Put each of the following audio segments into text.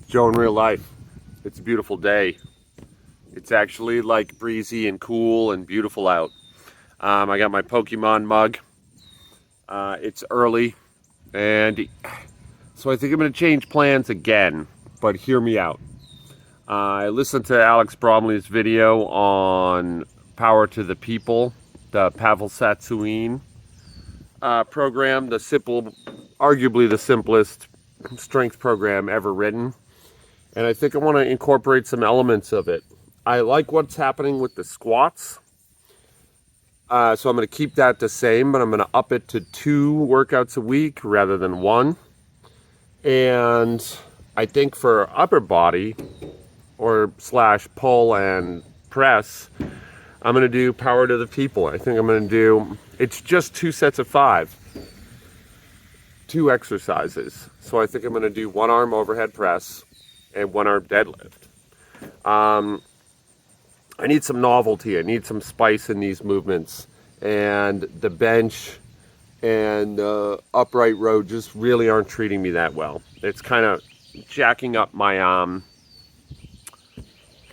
Joe in real life. It's a beautiful day. It's actually like breezy and cool and beautiful out. I got my Pokemon mug. It's early, and so I think I'm going to change plans again. But hear me out. I listened to Alex Bromley's video on Power to the People, the Pavel program, arguably the simplest strength program ever written. And I think I want to incorporate some elements of it. I like what's happening with the squats. So I'm going to keep that the same, but I'm going to up it to 2 workouts a week rather than 1. And I think for upper body or / pull and press, I'm going to do power to the people. I think I'm going to do, it's just 2 sets of 5, 2 exercises. So I think I'm going to do 1 arm overhead press and 1 arm deadlift. I need some novelty. I need some spice in these movements. And the bench and the upright row just really aren't treating me that well. It's kind of jacking up my, I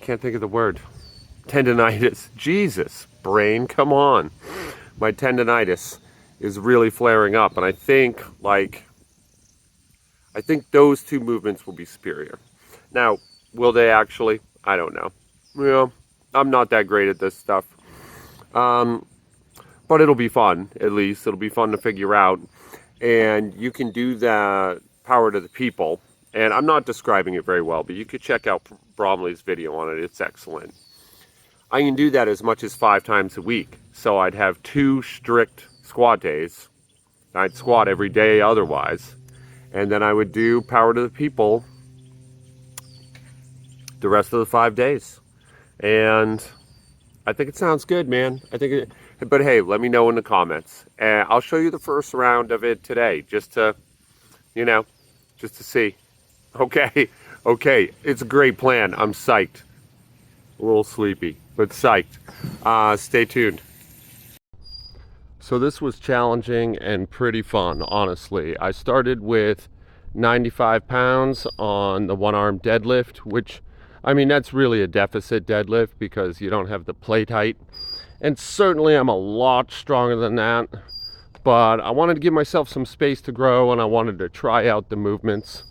can't think of the word, tendonitis. Jesus, brain, come on. My tendonitis is really flaring up. And I think those 2 movements will be superior. Now, will they actually? I don't know. Well, I'm not that great at this stuff. But it'll be fun, at least. It'll be fun to figure out. And you can do that power to the people. And I'm not describing it very well, but you could check out Bromley's video on it. It's excellent. I can do that as much as 5 times a week. So I'd have 2 strict squat days. I'd squat every day otherwise. And then I would do power to the people the rest of the 5 days. And I think it sounds good, man. But hey, let me know in the comments. And I'll show you the first round of it today, just to see. Okay. It's a great plan. I'm psyched. A little sleepy, but psyched. Stay tuned. So this was challenging and pretty fun, honestly. I started with 95 pounds on the 1-arm deadlift, which, I mean, that's really a deficit deadlift because you don't have the plate height. And certainly I'm a lot stronger than that. But I wanted to give myself some space to grow, and I wanted to try out the movements.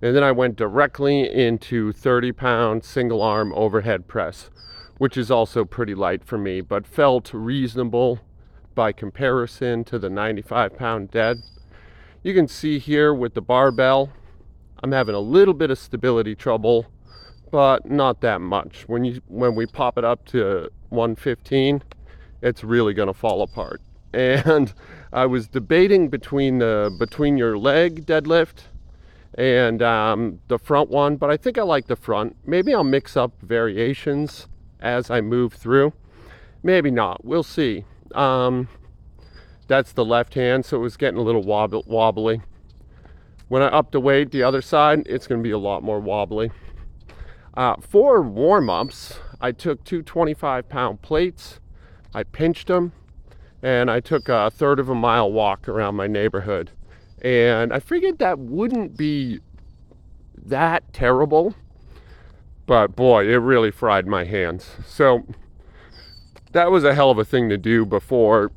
And then I went directly into 30-pound single-arm overhead press, which is also pretty light for me, but felt reasonable by comparison to the 95-pound dead. You can see here with the barbell, I'm having a little bit of stability trouble, but not that much. When we pop it up to 115, it's really going to fall apart. And I was debating between your leg deadlift and the front one, but I think I like the front. Maybe I'll mix up variations as I move through. Maybe not. We'll see. That's the left hand, so it was getting a little wobbly. When I up the weight the other side, it's going to be a lot more wobbly. For warm-ups, I took 2 25-pound plates, I pinched them, and I took a 1/3 of a mile walk around my neighborhood. And I figured that wouldn't be that terrible, but boy, it really fried my hands. So that was a hell of a thing to do before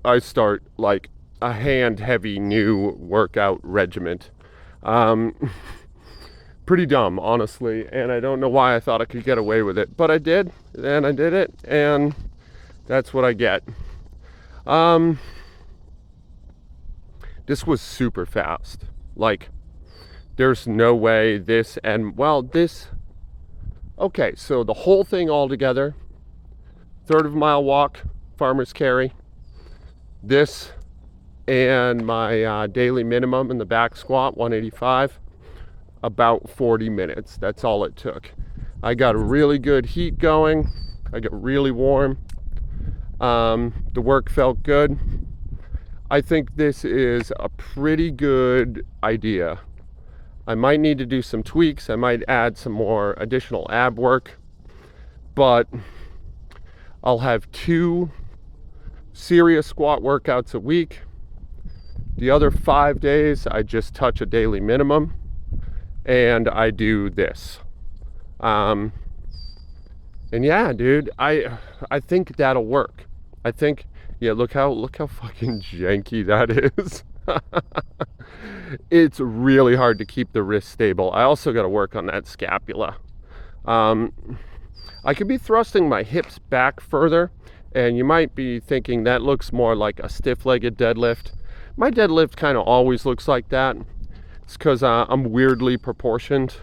I start like a hand-heavy new workout regiment. Pretty dumb, honestly, and I don't know why I thought I could get away with it, but I did, and I did it, and that's what I get. This was super fast. Like, there's no way this and, well, this, okay, so the whole thing all together, 1/3 of a mile walk, farmer's carry, this and my daily minimum in the back squat, 185, about 40 minutes. That's all it took. I got a really good heat going. I got really warm. The work felt good. I think this is a pretty good idea. I might need to do some tweaks. I might add some more additional ab work, but I'll have 2 serious squat workouts a week. The other 5 days, I just touch a daily minimum. and I do this. And yeah, dude, I think that'll work. I think, yeah, look how fucking janky that is. It's really hard to keep the wrist stable. I also got to work on that scapula. I could be thrusting my hips back further, and you might be thinking that looks more like a stiff-legged deadlift. My deadlift kind of always looks like that. It's because I'm weirdly proportioned.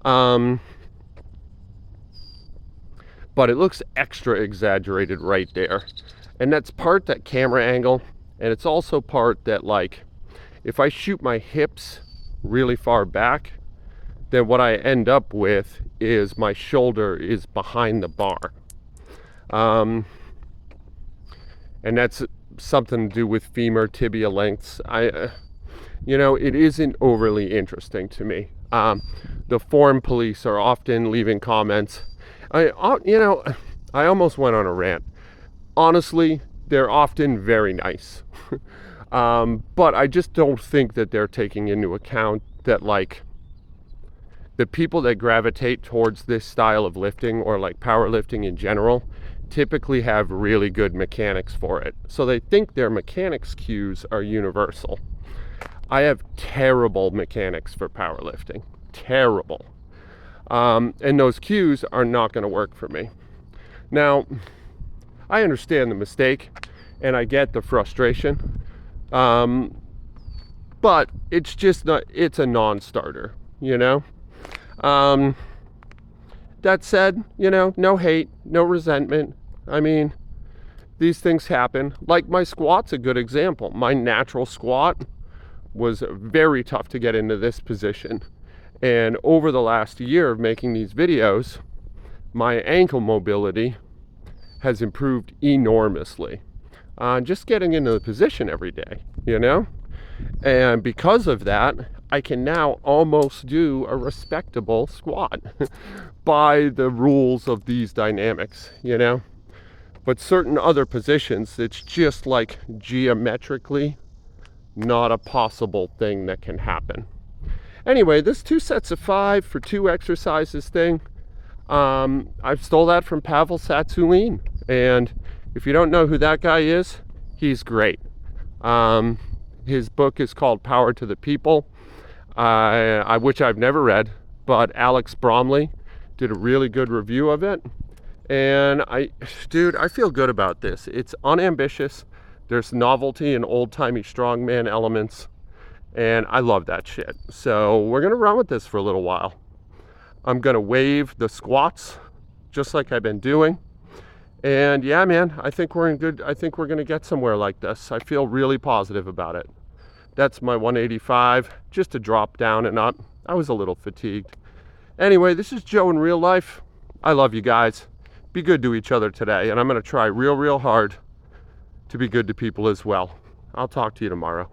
But it looks extra exaggerated right there. And that's part that camera angle, and it's also part that, like, if I shoot my hips really far back, then what I end up with is my shoulder is behind the bar. And that's something to do with femur tibia lengths. It isn't overly interesting to me. The form police are often leaving comments. I almost went on a rant. Honestly, they're often very nice. But I just don't think that they're taking into account that, like, the people that gravitate towards this style of lifting, or like powerlifting in general, typically have really good mechanics for it. So they think their mechanics cues are universal. I have terrible mechanics for powerlifting. Terrible. And those cues are not going to work for me. Now, I understand the mistake, and I get the frustration. But it's just not, it's a non-starter, you know? That said, no hate, no resentment. I mean, these things happen. Like my squat's a good example. My natural squat was very tough to get into this position. And over the last year of making these videos, my ankle mobility has improved enormously. Just getting into the position every day, And because of that, I can now almost do a respectable squat by the rules of these dynamics, But certain other positions, it's just like geometrically not a possible thing that can happen. Anyway, this 2 sets of 5 for 2 exercises thing, I stole that from Pavel. And if you don't know who that guy is, he's great. His book is called Power to the People, which I've never read, but Alex Bromley did a really good review of it. And I feel good about this. It's unambitious. There's novelty and old-timey strongman elements, and I love that shit. So we're gonna run with this for a little while. I'm gonna wave the squats just like I've been doing. And yeah, man, I think we're gonna get somewhere like this. I feel really positive about it. That's my 185, just a drop down and up. I was a little fatigued. Anyway, this is Joe in real life. I love you guys. Be good to each other today, and I'm gonna try real hard to be good to people as well. I'll talk to you tomorrow.